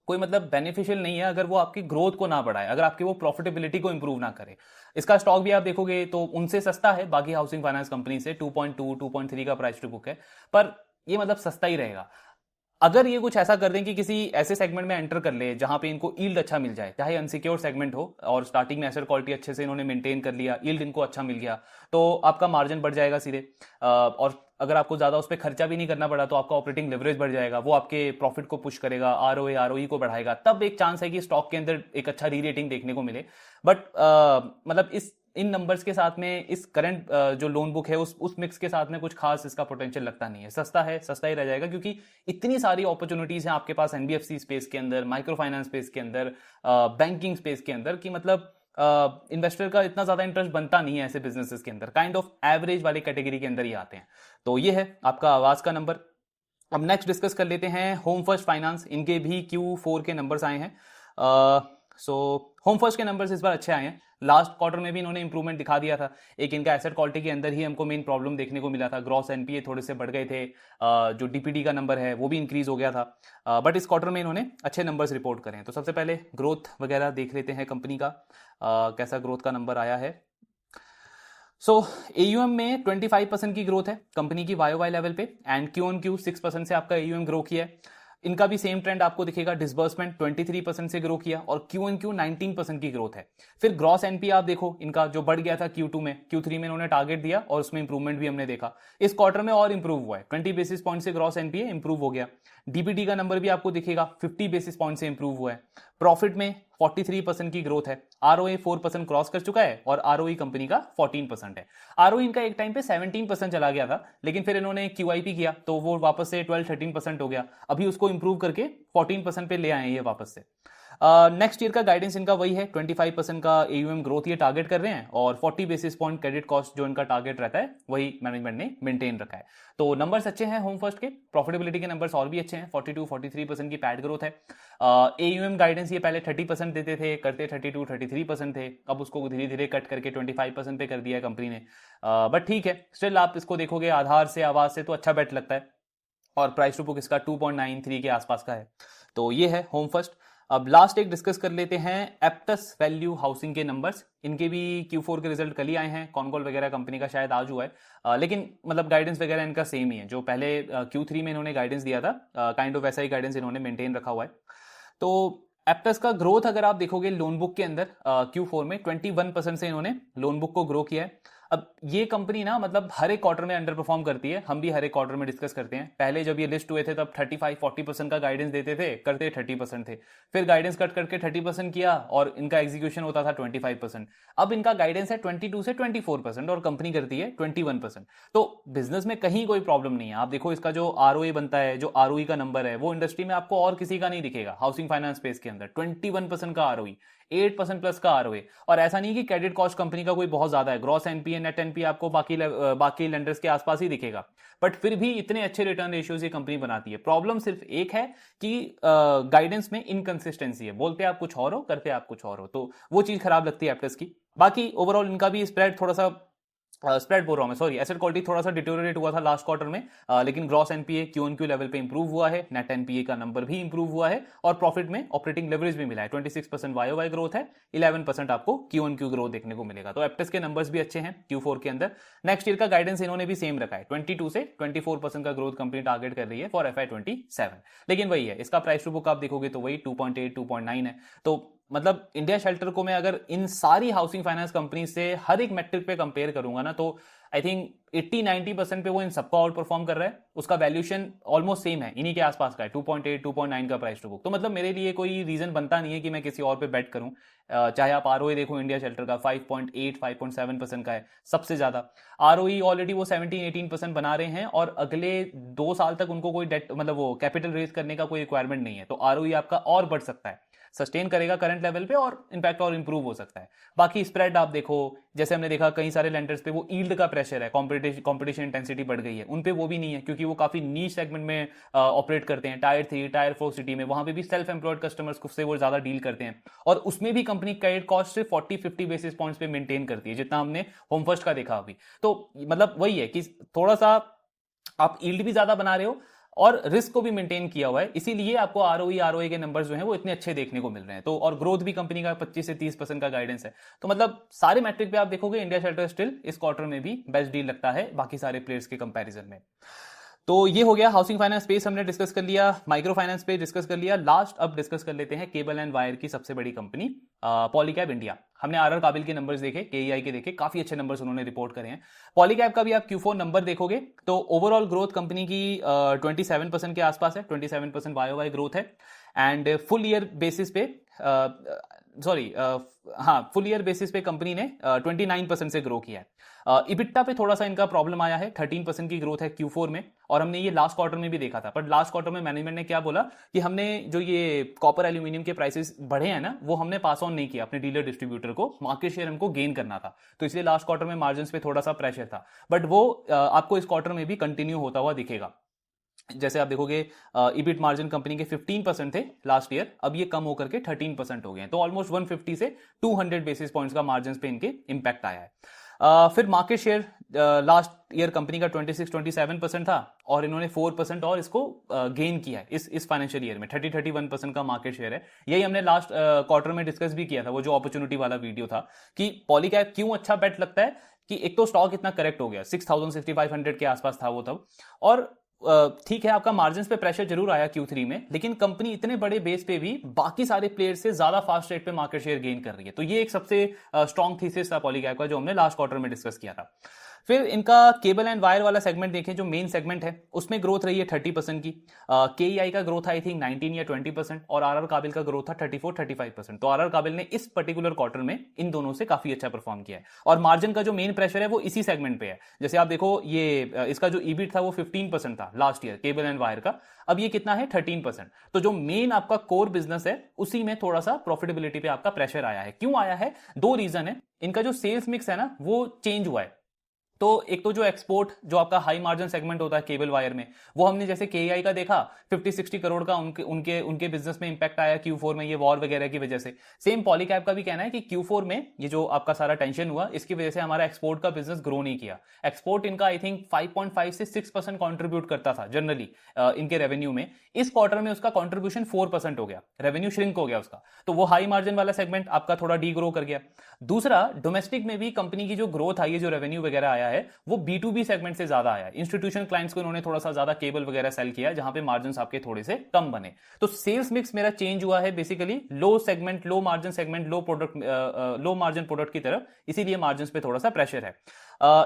Speaker 1: कोई मतलब बेनिफिशियल नहीं है अगर वो आपकी ग्रोथ को ना बढ़ाए, अगर आपकी वो प्रॉफिटेबिलिटी को इंप्रूव ना करे। इसका स्टॉक भी आप देखोगे तो उनसे सस्ता है बाकी हाउसिंग फाइनेंस कंपनी से, 2.2 2.3 का प्राइस टू बुक है, पर ये मतलब सस्ता ही रहेगा। अगर ये कुछ ऐसा कर दें कि किसी ऐसे सेगमेंट में एंटर कर ले जहां पे इनको यील्ड अच्छा मिल जाए, चाहे अनसिक्योर सेगमेंट हो, और स्टार्टिंग में एसेट क्वालिटी अच्छे से इन्होंने मेंटेन कर लिया, यील्ड इनको अच्छा मिल गया, तो आपका मार्जिन बढ़ जाएगा सीधे। और अगर आपको ज्यादा उस पर खर्चा भी नहीं करना पड़ा तो आपका ऑपरेटिंग लेवरेज बढ़ जाएगा, वो आपके प्रॉफिट को पुश करेगा, आरओई को बढ़ाएगा, तब एक चांस है कि स्टॉक के अंदर एक अच्छा री रेटिंग देखने को मिले। बट मतलब इन नंबर्स के साथ में इस करंट जो लोन बुक है उस मिक्स के साथ में कुछ खास इसका पोटेंशियल लगता नहीं है। सस्ता ही रह जाएगा, क्योंकि इतनी सारी अपॉर्चुनिटीज हैं आपके पास एनबीएफसी स्पेस के अंदर, माइक्रो फाइनेंस स्पेस के अंदर, बैंकिंग स्पेस के अंदर, कि मतलब इन्वेस्टर का इतना ज्यादा इंटरेस्ट बनता नहीं है ऐसे बिजनेसेस के अंदर, काइंड ऑफ एवरेज वाली कैटेगरी के अंदर ही आते हैं। तो ये है आपका आवाज का नंबर। अब नेक्स्ट डिस्कस कर लेते हैं होम फर्स्ट फाइनेंस। इनके भी Q4 के नंबर्स आए हैं। सो होम फर्स्ट के नंबर्स इस बार अच्छे आए हैं। लास्ट क्वार्टर में भी इन्होंने इंप्रूवमेंट दिखा दिया था। एक इनका एसेट क्वालिटी के अंदर ही हमको मेन प्रॉब्लम देखने को मिला था, ग्रॉस एनपीए थोड़े से बढ़ गए थे, जो डीपीडी का नंबर है वो भी इंक्रीज हो गया था, बट इस क्वार्टर में इन्होंने अच्छे नंबर्स रिपोर्ट करे हैं। तो सबसे पहले ग्रोथ वगैरह देख लेते हैं कंपनी का, कैसा ग्रोथ का नंबर आया है। सो एयूएम में 25% की ग्रोथ है कंपनी की वाईओवाई लेवल पे, एंड क्यू ऑन क्यू 6% से आपका एयूएम ग्रो किया है। इनका भी सेम ट्रेंड आपको दिखेगा, डिसबर्समेंट 23% से ग्रो किया और क्यू एन क्यू 19% की ग्रोथ है। फिर ग्रॉस एनपीए आप देखो इनका जो बढ़ गया था Q2 में, Q3 में इन्होंने टारगेट दिया और उसमें इंप्रूवमेंट भी हमने देखा। इस क्वार्टर में और इंप्रूव हुआ है, 20 बेसिस पॉइंट से ग्रॉस एनपीए इंप्रूव हो गया। डीपीडी का नंबर भी आपको दिखेगा 50 बेसिस पॉइंट से इंप्रूव हुआ है। प्रॉफिट में 43% की ग्रोथ है, आरओए 4% क्रॉस कर चुका है और आरओई कंपनी का 14% है। आरओई इनका एक टाइम पे 17% चला गया था, लेकिन फिर इन्होंने क्यूआईपी किया तो वो वापस से 12-13% हो गया, अभी उसको इंप्रूव करके 14% पे ले आए हैं ये वापस से। नेक्स्ट ईयर का गाइडेंस इनका वही है, 25% का एयूएम ग्रोथ ये टारगेट कर रहे हैं और 40 बेसिस पॉइंट क्रेडिट कॉस्ट जो इनका टारगेट रहता है वही मैनेजमेंट ने मेंटेन रखा है। तो नंबर्स अच्छे हैं होम फर्स्ट के, प्रॉफिटेबिलिटी के नंबर्स और भी अच्छे हैं, 42-43% की पैट ग्रोथ है। एयूएम गाइडेंस ये पहले 30% देते थे, करते 32-33% थे, अब उसको धीरे धीरे कट करके 25% पे कर दिया है कंपनी ने। बट ठीक है, स्टिल आप इसको देखोगे आधार से आवाज से तो अच्छा बेट लगता है, और प्राइस टू बुक इसका 2.93 के आसपास का है। तो ये है होम फर्स्ट। अब लास्ट एक डिस्कस कर लेते हैं एप्टस वैल्यू हाउसिंग के नंबर्स। इनके भी Q4 के रिजल्ट कल ही आए हैं, कॉनकॉल वगैरह कंपनी का शायद आज हुआ है, लेकिन मतलब गाइडेंस वगैरह इनका सेम ही है जो पहले Q3 में इन्होंने गाइडेंस दिया था, काइंड ऑफ वैसा ही गाइडेंस इन्होंने मेंटेन रखा हुआ है। तो एप्टस का ग्रोथ अगर आप देखोगे लोन बुक के अंदर Q4 में 21% से इन्होंने लोन बुक को ग्रो किया है। अब ये कंपनी ना मतलब हर एक क्वार्टर में अंडर परफॉर्म करती है, हम भी हर एक क्वार्टर में डिस्कस करते हैं। पहले जब ये लिस्ट हुए थे तब 35-40% का गाइडेंस देते थे, करते 30% थे, फिर गाइडेंस कट करके 30% किया और इनका एग्जीक्यूशन होता था 25%। अब इनका गाइडेंस है 22 से 24% और कंपनी करती है 21%। तो बिजनेस में कहीं कोई प्रॉब्लम नहीं है। आप देखो इसका जो आरओए बनता है, जो आरओई का नंबर है, वो इंडस्ट्री में आपको और किसी का नहीं दिखेगा। हाउसिंग फाइनेंस स्पेस के अंदर 21% का आरओई, 8% प्लस का आरओए। और ऐसा नहीं कि क्रेडिट कॉस्ट कंपनी का कोई बहुत ज्यादा है, ग्रॉस एनपीए नेट एनपीए आपको बाकी लेंडर्स के आसपास ही दिखेगा, बट फिर भी इतने अच्छे रिटर्न रेशियोज ये कंपनी बनाती है। प्रॉब्लम सिर्फ एक है कि गाइडेंस में इनकंसिस्टेंसी है, बोलते आप कुछ और हो, करते आप कुछ और हो, तो वो चीज खराब लगती है एप्टस की। बाकी ओवरऑल इनका भी स्प्रेड थोड़ा सा स्प्रेड बोल रहा हूं मैं, सॉरी, एसेट क्वालिटी थोड़ा सा डिटोरिएट हुआ था लास्ट क्वार्टर में, लेकिन gross NPA Q on Q level पे इंप्रूव हुआ है, नेट एनपीए का नंबर भी इंप्रूव हुआ है और प्रॉफिट में ऑपरेटिंग लेवरेज भी मिला है। 26% वाई ग्रोथ है, 11% आपको क्यू ऑन क्यू ग्रोथ देखने को मिलेगा। तो एप्टेस के नंबर्स भी अच्छे हैं Q4 के अंदर। नेक्स्ट ईयर का गाइडेंस इन्होंने भी सेम रखा है, 22 से 24% का ग्रोथ कंपनी टारगेट कर रही है फॉर FY27। लेकिन वही है, इसका प्राइस टू बुक आप देखोगे तो वही 2.8 2.9 है। तो मतलब इंडिया शेल्टर को मैं अगर इन सारी हाउसिंग फाइनेंस कंपनी से हर एक मैट्रिक पे कंपेयर करूंगा ना, तो आई थिंक 80-90% पे वो इन सबका आउट परफॉर्म कर रहा है। उसका वैल्यूएशन ऑलमोस्ट सेम है, इन्हीं के आसपास का है, 2.8 2.9 का प्राइस टू बुक। तो मतलब मेरे लिए कोई रीजन बनता नहीं है कि मैं किसी और पे बेट करूं। चाहे आप आरओई देखो, इंडिया शेल्टर का 5.8 5.7% का है सबसे ज्यादा। आरओई ऑलरेडी वो 17-18% बना रहे हैं और अगले 2 साल तक उनको कोई डेट मतलब वो कैपिटल रेज करने का कोई रिक्वायरमेंट नहीं है, तो आरओई आपका और बढ़ सकता है, सस्टेन करेगा करंट लेवल पे और इनफैक्ट और इंप्रूव हो सकता है। बाकी स्प्रेड आप देखो, जैसे हमने देखा कई सारे लेंडर्स पे वो यील्ड का प्रेशर है, कंपटीशन इंटेंसिटी बढ़ गई है, उन पे वो भी नहीं है क्योंकि वो काफी नीश सेगमेंट में ऑपरेट करते हैं। टायर 3 टायर 4 सिटी में वहां पे भी सेल्फ एम्प्लॉयड कस्टमर्स से वो ज्यादा डील करते हैं और उसमें भी कंपनी क्रेडिट कॉस्ट से 40-50 बेसिस पॉइंट्स पे मेंटेन करती है, जितना हमने होम फर्स्ट का देखा अभी। तो मतलब वही है कि थोड़ा सा आप यील्ड भी ज्यादा बना रहे हो और रिस्क को भी मेंटेन किया हुआ है, इसीलिए आपको आरओई के नंबर्स जो हैं वो इतने अच्छे देखने को मिल रहे हैं। तो और ग्रोथ भी कंपनी का 25 से 30% का गाइडेंस है। तो मतलब सारे मैट्रिक पे आप देखोगे इंडिया शेल्टर स्टिल इस क्वार्टर में भी बेस्ट डील लगता है बाकी सारे प्लेयर्स के कंपैरिजन में। तो ये हो गया हाउसिंग फाइनेंस स्पेस, हमने डिस्कस कर लिया, माइक्रो फाइनेंस पे डिस्कस कर लिया। लास्ट अब डिस्कस कर लेते हैं केबल एंड वायर की सबसे बड़ी कंपनी पॉलीकैब इंडिया। हमने आरआर काबिल के नंबर्स देखे, केईआई के देखे, काफी अच्छे नंबर्स उन्होंने रिपोर्ट करे हैं। पॉलीकैब का भी आप Q4 नंबर देखोगे तो ओवरऑल ग्रोथ कंपनी की 27% के आसपास है, 27% वाई ग्रोथ है। एंड फुल ईयर बेसिस पे फुल ईयर बेसिस पे कंपनी ने 29% से ग्रो किया है। इबिट्टा पे थोड़ा सा इनका प्रॉब्लम आया है, 13% की ग्रोथ है Q4 में, और हमने ये लास्ट क्वार्टर में भी देखा था। पर लास्ट क्वार्टर में मैनेजमेंट ने क्या बोला कि हमने जो ये कॉपर एल्यूमिनियम के प्राइसेस बढ़े हैं ना, वो हमने पास ऑन नहीं किया अपने डीलर डिस्ट्रीब्यूटर को, मार्केट शेयर हमको गेन करना था, तो इसलिए लास्ट क्वार्टर में मार्जिन पे थोड़ा सा प्रेशर था। बट वो आपको इस क्वार्टर में भी कंटिन्यू होता हुआ दिखेगा। जैसे आप देखोगे ईबिट मार्जिन कंपनी के 15% थे लास्ट ईयर, अब ये कम होकर के 13% हो गए हैं, तो ऑलमोस्ट 150 से 200 बेसिस पॉइंट्स का मार्जिन पे इनके इंपैक्ट आया है। फिर market share last year company का 26-27% था और इन्होंने 4% और इसको गेन किया है इस फाइनेंशियल ईयर में, 31% का मार्केट शेयर है। यही हमने लास्ट क्वार्टर में डिस्कस भी किया था, वो जो अपॉर्चुनिटी वाला वीडियो था, कि पॉलीकैब क्यों अच्छा बेट लगता है कि एक तो स्टॉक इतना करेक्ट हो गया, 6,000-6,500 के आसपास था वो तब, और ठीक है आपका मार्जिन पे प्रेशर जरूर आया Q3 में, लेकिन कंपनी इतने बड़े बेस पे भी बाकी सारे प्लेयर से ज्यादा फास्ट रेट पे मार्केट शेयर गेन कर रही है। तो ये एक सबसे स्ट्रॉन्ग थीसिस था पॉलीकैब का, जो हमने लास्ट क्वार्टर में डिस्कस किया था। फिर इनका केबल एंड वायर वाला सेगमेंट देखें, जो मेन सेगमेंट है, उसमें ग्रोथ रही है 30% की। केईआई का ग्रोथ आई थिंक 19 या 20% और आरआर काबिल का ग्रोथ था 34-35%। तो आरआर काबिल ने इस पर्टिकुलर क्वार्टर में इन दोनों से काफी अच्छा परफॉर्म किया है, और मार्जिन का जो मेन प्रेशर है वो इसी सेगमेंट पे है। जैसे आप देखो ये इसका जो ईबिट था वो 15% था last year cable and wire का, अब ये कितना है 13%। तो जो मेन आपका कोर बिजनेस है उसी में थोड़ा सा प्रॉफिटेबिलिटी पे आपका प्रेशर आया है। क्यों आया है? 2 रीजन है। इनका जो सेल्स मिक्स है ना वो चेंज हुआ है। तो एक तो जो एक्सपोर्ट, जो आपका हाई मार्जिन सेगमेंट होता है केबल वायर में, वो हमने जैसे केआई का देखा 50-60 करोड़ का उनके बिजनेस में इंपैक्ट आया Q4 में, ये वॉर वगैरह की वजह से। सेम पॉलीकैब का भी कहना है कि Q4 में ये जो आपका सारा टेंशन हुआ, इसकी वजह से हमारा एक्सपोर्ट का बिजनेस ग्रो नहीं किया। एक्सपोर्ट इनका आई थिंक 5.5 से 6% कॉन्ट्रीब्यूट करता था जनरली इनके रेवेन्यू में। इस क्वार्टर में उसका कॉन्ट्रीब्यूशन 4% हो गया, रेवेन्यू श्रिंक हो गया उसका, तो वो हाई मार्जिन वाला सेगमेंट आपका थोड़ा डी ग्रो कर गया। दूसरा, डोमेस्टिक में भी कंपनी की जो ग्रोथ आई है, जो रेवेन्यू वगैरह आया है वो B2B सेगमेंट से ज्यादा आया है। इंस्टीट्यूशन क्लाइंट्स को इन्होंने थोड़ा सा ज्यादा केबल वगैरह सेल किया, जहां पे मार्जिन आपके थोड़े से कम बने। तो सेल्स मिक्स मेरा चेंज हुआ है basically low segment, low margin segment, low margin product की तरफ, इसीलिए मार्जिन पे थोड़ा सा प्रेशर है।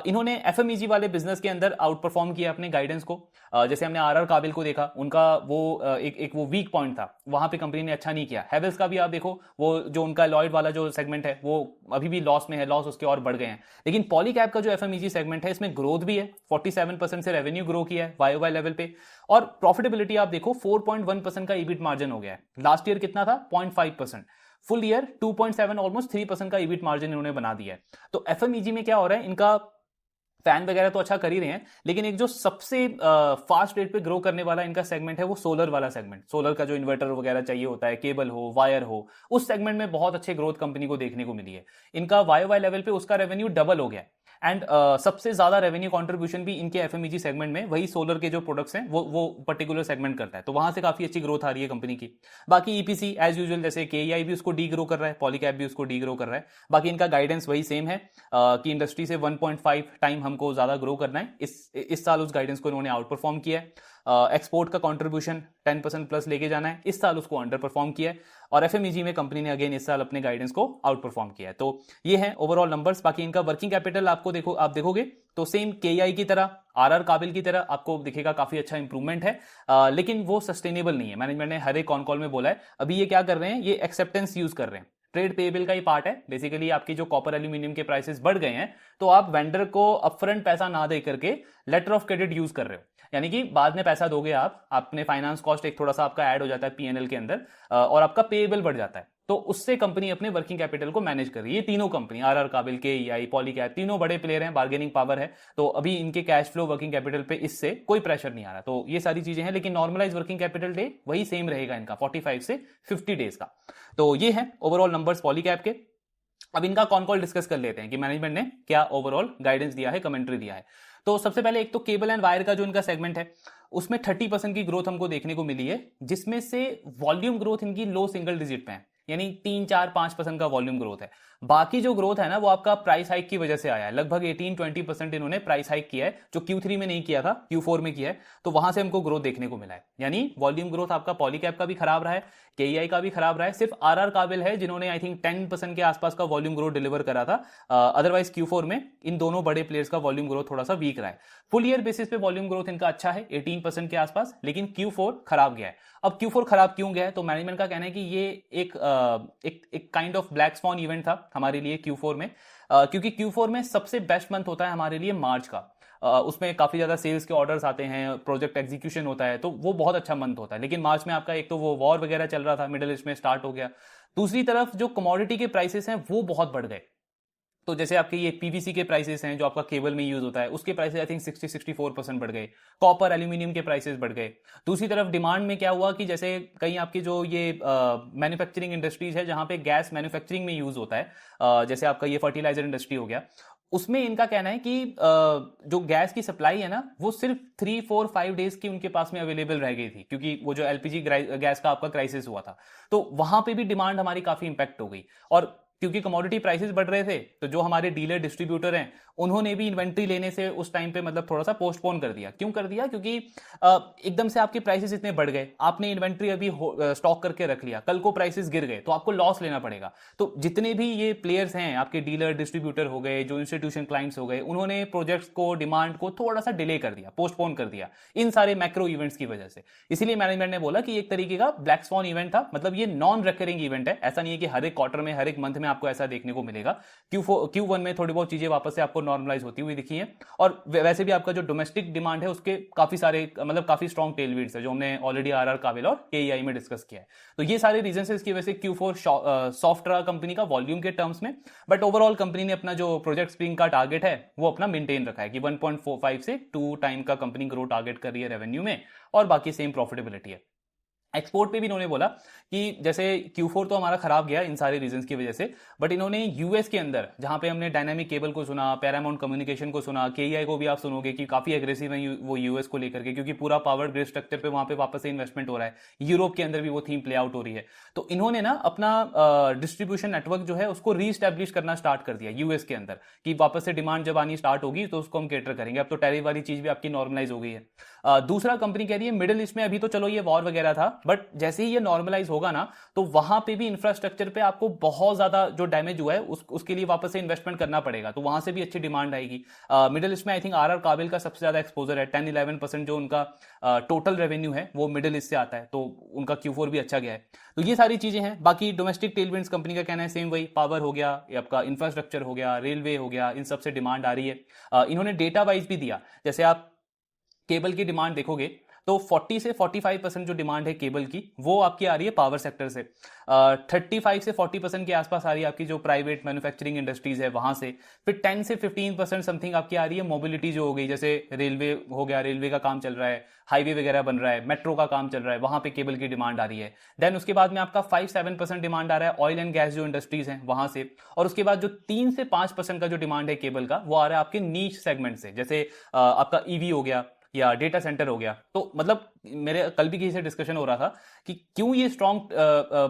Speaker 1: इन्होंने एफएमईजी वाले बिजनेस के अंदर आउट परफॉर्म किया अपने गाइडेंस को। जैसे हमने आरआर काबिल को देखा, उनका वो एक वो वीक पॉइंट था, वहां पे कंपनी ने अच्छा नहीं किया। हैवेल्स का भी आप देखो, वो जो उनका लॉयड वाला जो सेगमेंट है वो अभी भी लॉस में है, लॉस उसके और बढ़ गए हैं। लेकिन पॉलीकैब का जो एफएमईजी सेगमेंट है इसमें ग्रोथ भी है, 47% से रेवेन्यू ग्रो किया है वाई लेवल पे। और प्रॉफिटेबिलिटी आप देखो 4.1% का ईबिट मार्जिन हो गया है। लास्ट ईयर कितना था? 0.5%। फुल ईयर 2.7 ऑलमोस्ट 3% का ईबिट मार्जिन इन्होंने बना दिया है। तो एफएमईजी में क्या हो रहा है, इनका फैन वगैरह तो अच्छा कर ही रहे हैं, लेकिन एक जो सबसे फास्ट रेट पे ग्रो करने वाला इनका सेगमेंट है वो सोलर वाला सेगमेंट। सोलर का जो इन्वर्टर वगैरह चाहिए होता है, केबल हो, वायर हो, उस सेगमेंट में बहुत अच्छे ग्रोथ कंपनी को देखने को मिली है। इनका वाई लेवल पे उसका रेवेन्यू डबल हो गया। एंड सबसे ज्यादा रेवेन्यू कंट्रीब्यूशन भी इनके एफएमईजी सेगमेंट में वही सोलर के जो प्रोडक्ट्स हैं वो पर्टिकुलर सेगमेंट करता है, तो वहां से काफी अच्छी ग्रोथ आ रही है कंपनी की। बाकी ईपीसी एज यूजुअल, जैसे केईआई भी उसको डी ग्रो कर रहा है, पॉलीकैब भी उसको डी ग्रो कर रहा है। बाकी इनका गाइडेंस वही सेम है कि इंडस्ट्री से 1.5 टाइम हमको ज्यादा ग्रो करना है। इस साल उस गाइडेंस को इन्होंने आउट परफॉर्म किया है। एक्सपोर्ट का कंट्रीब्यूशन 10% प्लस लेके जाना है, इस साल उसको अंडर परफॉर्म किया है। और एफएमईजी में कंपनी ने अगेन इस साल अपने गाइडेंस को आउट परफॉर्म किया है। तो ये है ओवरऑल नंबर्स। बाकी इनका वर्किंग कैपिटल आपको आप देखोगे तो सेम केआई की तरह, आरआर काबिल की तरह आपको दिखेगा काफी अच्छा इंप्रूवमेंट है, लेकिन वो सस्टेनेबल नहीं है। मैनेजमेंट ने हर एक कॉन कॉल में बोला है। अभी ये क्या कर रहे हैं, ये एक्सेप्टेंस यूज कर रहे हैं, ट्रेड पेएबल का ही पार्ट है बेसिकली। आपकी जो कॉपर एल्यूमिनियम के प्राइसेस बढ़ गए हैं, तो आप वेंडर को अपफ्रंट पैसा ना दे करके लेटर ऑफ क्रेडिट यूज कर रहे हो, यानी कि बाद में पैसा दोगे आप, अपने फाइनेंस कॉस्ट एक थोड़ा सा आपका ऐड हो जाता है पीएनएल के अंदर, और आपका पेएबल बढ़ जाता है। तो उससे कंपनी अपने वर्किंग कैपिटल को मैनेज कर रही है। ये तीनों कंपनी, आरआर काबिल, केईआई, पॉलीकैब, तीनों बड़े प्लेयर हैं, बार्गेनिंग पावर है। तो अभी इनके कैश फ्लो वर्किंग कैपिटल पे इससे कोई प्रेशर नहीं आ रहा। तो ये सारी चीजें हैं, लेकिन नॉर्मलाइज वर्किंग कैपिटल डे वही सेम रहेगा इनका, 45 से 50 डेज का। तो ये है ओवरऑल नंबर्स पॉलीकैब के। अब इनका कॉन कॉल डिस्कस कर लेते हैं कि मैनेजमेंट ने क्या ओवरऑल गाइडेंस दिया है, कमेंट्री दिया है। तो सबसे पहले एक तो केबल एंड वायर का जो इनका सेगमेंट है, उसमें 30% की ग्रोथ हमको देखने को मिली है, जिसमें से वॉल्यूम ग्रोथ इनकी लो सिंगल डिजिट पे है, यानी 3-4-5% का वॉल्यूम ग्रोथ है। बाकी जो ग्रोथ है ना, वो आपका प्राइस हाइक की वजह से आया है। लगभग 18-20% इन्होंने प्राइस हाइक किया है, जो Q3 में नहीं किया था, Q4 में किया है। तो वहां से हमको ग्रोथ देखने को मिला है। यानी वॉल्यूम ग्रोथ आपका पॉलीकैब का भी खराब रहा है, केईआई का भी खराब रहा है। सिर्फ आरआर काबिल है जिन्होंने आई थिंक 10% के आसपास का वॉल्यूम ग्रोथ डिलीवर करा था। अदरवाइज Q4 में इन दोनों बड़े प्लेयर्स का वॉल्यूम ग्रोथ थोड़ा सा वीक रहा है। फुल ईयर बेसिस पे वॉल्यूम ग्रोथ इनका अच्छा है, 18% के आसपास, लेकिन Q4 खराब गया है। अब Q4 खराब क्यों गया है, तो मैनेजमेंट का कहना है कि ये एक kind of black sworn event था हमारे लिए Q4 में, क्योंकि Q4 में सबसे बेस्ट मंथ होता है हमारे लिए मार्च का। उसमें काफी ज्यादा सेल्स के ऑर्डर्स आते हैं, प्रोजेक्ट एग्जीक्यूशन होता है, तो वो बहुत अच्छा मंथ होता है। लेकिन मार्च में आपका एक तो वो वॉर वगैरह चल रहा था, मिडिल ईस्ट में स्टार्ट हो गया। दूसरी तरफ जो कमोडिटी के प्राइसेस हैं वो बहुत बढ़ गए। तो जैसे आपके ये पीवीसी के प्राइसेस हैं जो आपका केबल में यूज होता है, उसके प्राइसेस आई थिंक 60-64% बढ़ गए। कॉपर एल्यूमिनियम के प्राइसेस बढ़ गए। दूसरी तरफ डिमांड में क्या हुआ कि जैसे कहीं आपकी जो ये मैन्युफैक्चरिंग इंडस्ट्रीज है जहां पे गैस मैन्युफैक्चरिंग में यूज होता है, जैसे आपका ये फर्टिलाइजर इंडस्ट्री हो गया, उसमें इनका कहना है कि जो गैस की सप्लाई है ना, वो सिर्फ 3-4-5 डेज की उनके पास में अवेलेबल रह गई थी, क्योंकि वो जो एलपीजी गैस का आपका क्राइसिस हुआ था। तो वहां पे भी डिमांड हमारी काफी इंपैक्ट हो गई। और क्योंकि कमोडिटी प्राइसेस बढ़ रहे थे, तो जो हमारे डीलर डिस्ट्रीब्यूटर हैं उन्होंने भी इन्वेंट्री लेने से उस टाइम पे मतलब थोड़ा सा पोस्टपोन कर दिया। क्यों कर दिया? क्योंकि एकदम से आपके प्राइसेस इतने बढ़ गए, आपने इन्वेंट्री अभी स्टॉक करके रख लिया, कल को प्राइसेस गिर गए तो आपको लॉस लेना पड़ेगा। तो जितने भी ये प्लेयर्स हैं, आपके डीलर डिस्ट्रीब्यूटर हो गए, जो इंस्टीट्यूशन क्लाइंट्स हो गए, उन्होंने प्रोजेक्ट्स को, डिमांड को थोड़ा सा डिले कर दिया, पोस्टपोन कर दिया इन सारे मैक्रो इवेंट्स की वजह से। इसीलिए मैनेजमेंट ने बोला कि एक तरीके का ब्लैक स्वॉन इवेंट था। मतलब ये नॉन रिकरिंग इवेंट है, ऐसा नहीं है कि हर एक क्वार्टर में, हर एक मंथ में आपको ऐसा देखने को मिलेगा। Q1 में थोड़ी बहुत चीजें वापस से आपको नॉर्मलाइज होती हुई दिखी है। और वैसे भी आपका जो डोमेस्टिक डिमांड है उसके काफी सारे मतलब काफी स्ट्रॉन्ग टेलविंड्स है, जो हमने ऑलरेडी आरआर काबिल और केईआई में डिस्कस किया है। तो ये सारे रीजन है इसकी वजह से Q4 सॉफ्ट रहा कंपनी का वॉल्यूम के टर्म्स में। बट ओवरऑल कंपनी ने अपना जो प्रोजेक्ट स्प्रिंग का टारगेट है वो अपना मेंटेन रखा है कि 1.45 से 2 टाइम का कंपनी ग्रो टारगेट कर रही है रेवेन्यू में, और बाकी सेम प्रॉफिटेबिलिटी है। एक्सपोर्ट पे भी इन्होंने बोला कि जैसे Q4 तो हमारा खराब गया इन सारे रीजंस की वजह से, बट इन्होंने यूएस के अंदर जहां पे हमने डायनामिक केबल को सुना, पैरामाउंट कम्युनिकेशन को सुना, केईआई को भी आप सुनोगे कि काफी एग्रेसिव है वो यूएस को लेकर के, क्योंकि पूरा पावर ग्रिड स्ट्रक्चर पे वहां पे वापस से इन्वेस्टमेंट हो रहा है। यूरोप के अंदर भी वो थीम प्ले आउट हो रही है। तो इन्होंने ना अपना डिस्ट्रीब्यूशन नेटवर्क जो है उसको रीस्टैब्लिश करना स्टार्ट कर दिया यूएस के अंदर, कि वापस से डिमांड जब आनी स्टार्ट होगी तो उसको हम केटर करेंगे। अब तो टैरिफ वाली चीज भी आपकी नॉर्मलाइज हो गई है। दूसरा कंपनी कह रही है मिडिल ईस्ट में अभी तो चलो ये वॉर वगैरह था, बट जैसे ही ये नॉर्मलाइज होगा ना तो वहां पे भी इंफ्रास्ट्रक्चर पे आपको बहुत ज्यादा जो डैमेज हुआ है उसके लिए वापस से इन्वेस्टमेंट करना पड़ेगा, तो वहां से भी अच्छी डिमांड आएगी। मिडिल ईस्ट में आई थिंक आरआर काबिल का सबसे ज्यादा एक्सपोजर है, 10-11% जो उनका टोटल रेवेन्यू है वो मिडिल ईस्ट से आता है, तो उनका Q4 भी अच्छा गया है। तो ये सारी चीजें हैं। बाकी डोमेस्टिक टेलविंड्स कंपनी का कहना है सेम वही, पावर हो गया, ये आपका इंफ्रास्ट्रक्चर हो गया, रेलवे हो गया, इन सबसे डिमांड आ रही है। इन्होंने डेटा वाइज भी दिया, जैसे आप केबल की डिमांड देखोगे तो 40 से 45% जो डिमांड है केबल की वो आपकी आ रही है पावर सेक्टर से, 35 से 40% के आसपास आ रही है आपकी जो प्राइवेट मैन्युफैक्चरिंग इंडस्ट्रीज है वहां से, फिर 10 से 15% समथिंग आपकी आ रही है मोबिलिटी जो हो गई, जैसे रेलवे हो गया, रेलवे का काम चल रहा है, हाईवे वगैरह बन रहा है, मेट्रो का काम चल रहा है, वहां पे केबल की डिमांड आ रही है। देन उसके बाद में आपका 5-7% डिमांड आ रहा है ऑयल एंड गैस जो इंडस्ट्रीज हैं वहां से, और उसके बाद जो 3 से 5% का जो डिमांड है केबल का वो आ रहा है आपके नीच सेगमेंट से, जैसे आपका ईवी हो गया या डेटा सेंटर हो गया। तो मतलब मेरे कल भी किसी से डिस्कशन हो रहा था कि क्यों ये स्ट्रॉन्ग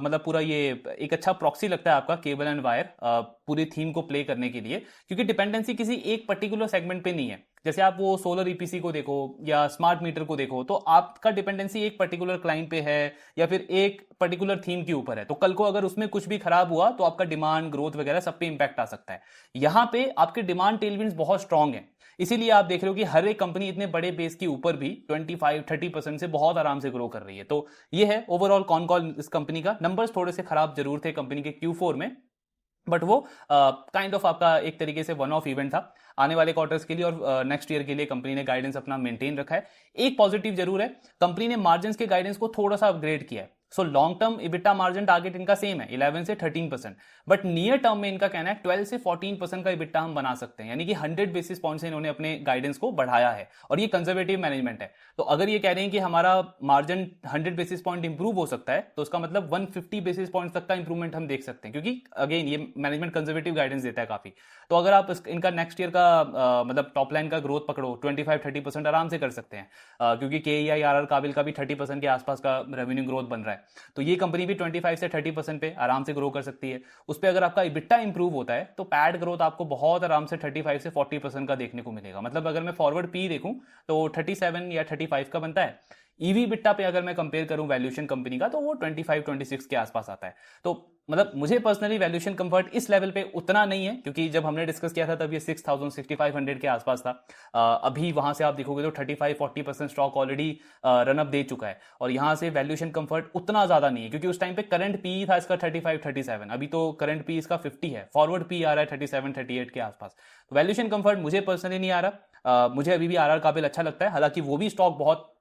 Speaker 1: मतलब पूरा ये एक अच्छा प्रॉक्सी लगता है आपका केबल एंड वायर पूरी थीम को प्ले करने के लिए, क्योंकि डिपेंडेंसी किसी एक पर्टिकुलर सेगमेंट पे नहीं है। जैसे आप वो सोलर ईपीसी को देखो या स्मार्ट मीटर को देखो, तो आपका डिपेंडेंसी एक पर्टिकुलर क्लाइंट पे है या फिर एक पर्टिकुलर थीम के ऊपर है, तो कल को अगर उसमें कुछ भी खराब हुआ तो आपका डिमांड ग्रोथ वगैरह सब पे इंपैक्ट आ सकता है। यहां पे आपके डिमांड टेलविंड्स बहुत स्ट्रांग है, इसीलिए आप देख रहे हो कि हर एक कंपनी इतने बड़े बेस के ऊपर भी 25-30% से बहुत आराम से ग्रो कर रही है। तो ये है ओवरऑल कॉन कॉल इस कंपनी का। नंबर्स थोड़े से खराब जरूर थे कंपनी के Q4 में, बट वो काइंड ऑफ आपका एक तरीके से वन ऑफ इवेंट था आने वाले क्वार्टर्स के लिए, और नेक्स्ट ईयर के लिए कंपनी ने गाइडेंस अपना मेंटेन रखा है। एक पॉजिटिव जरूर है, कंपनी ने मार्जिन के गाइडेंस को थोड़ा सा अपग्रेड किया है। So long term EBITDA margin target इनका सेम है 11 से 13%, बट नियर टर्म में इनका कहना है 12 से 14% का इबिटा हम बना सकते हैं, यानी कि 100 बेसिस पॉइंट से इन्होंने अपने गाइडेंस को बढ़ाया है, और ये कंजर्वेटिव मैनेजमेंट है। तो अगर ये कह रहे हैं कि हमारा मार्जिन 100 बेसिस पॉइंट इंप्रूव हो सकता है, तो उसका मतलब 150 बेसिस पॉइंट तक का इंप्रूवमेंट हम देख सकते हैं, क्योंकि अगेन ये मैनेजमेंट कंजर्वेटिव गाइडेंस देता है काफी। तो अगर आप इनका नेक्स्ट ईयर का मतलब टॉप लाइन का ग्रोथ पकड़ो 25-30% आराम से कर सकते हैं, क्योंकि केईआई आरआर काबिल का भी 30% के आसपास का रेवेन्यू ग्रोथ बन रहा है, तो ये कंपनी भी 25 से 30% पे आराम से ग्रो कर सकती है। उस पर अगर आपका इबिटा इंप्रूव होता है तो पैड ग्रोथ आपको बहुत आराम से 35 से 40% का देखने को मिलेगा। मतलब अगर मैं फॉरवर्ड पी देखूं तो 37 या 35 का बनता है। ईवी बिट्टा पे अगर मैं कंपेयर करूं वैल्यूएशन कंपनी का, तो वो 25-26 के आसपास आता है। तो मतलब मुझे पर्सनली वैल्यूएशन कंफर्ट इस लेवल पे उतना नहीं है, क्योंकि जब हमने डिस्कस किया था तब ये 6,000-6,500 के आसपास था। अभी वहां से आप देखोगे तो 35-40% स्टॉक ऑलरेडी रनअप दे चुका है, और यहां से वैल्यूएशन कंफर्ट उतना ज्यादा नहीं है, क्योंकि उस टाइम पे करंट पी था इसका 35-37, अभी तो करंट पी इसका 50 है, फॉरवर्ड पी आ रहा है 37-38 के आसपास। तो वैल्यूएशन कंफर्ट मुझे पर्सनली नहीं आ रहा। मुझे अभी भी आरआर काबिल अच्छा लगता है, हालांकि वो भी स्टॉक बहुत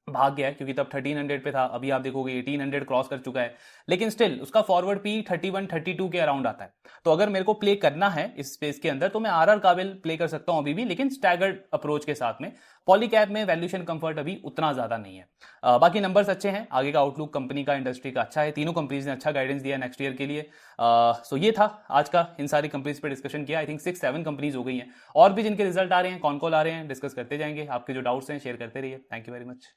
Speaker 1: भाग गया है, क्योंकि तब 1300 पे था, अभी आप देखोगे 1800 क्रॉस कर चुका है, लेकिन स्टिल उसका फॉरवर्ड पी 31-32 के अराउंड आता है। तो अगर मेरे को प्ले करना है इस स्पेस के अंदर तो मैं आरआर काबिल प्ले कर सकता हूं अभी भी, लेकिन स्टैगर्ड अप्रोच के साथ में। पॉलीकैप में वैल्यूएशन कंफर्ट अभी उतना ज्यादा नहीं है। बाकी नंबर्स अच्छे हैं, आगे का आउटलुक कंपनी का, इंडस्ट्री का अच्छा है, तीनों कंपनीज ने अच्छा गाइडेंस दिया नेक्स्ट ईयर के लिए। सो ये था आज का, इन सारी कंपनीज पे डिस्कशन किया। आई थिंक 6-7 कंपनीज हो गई हैं, और भी जिनके रिजल्ट आ रहे हैं, कॉन कॉल आ रहे हैं, डिस्कस करते जाएंगे। आपके जो डाउट्स हैं शेयर करते रहिए। Thank you very much.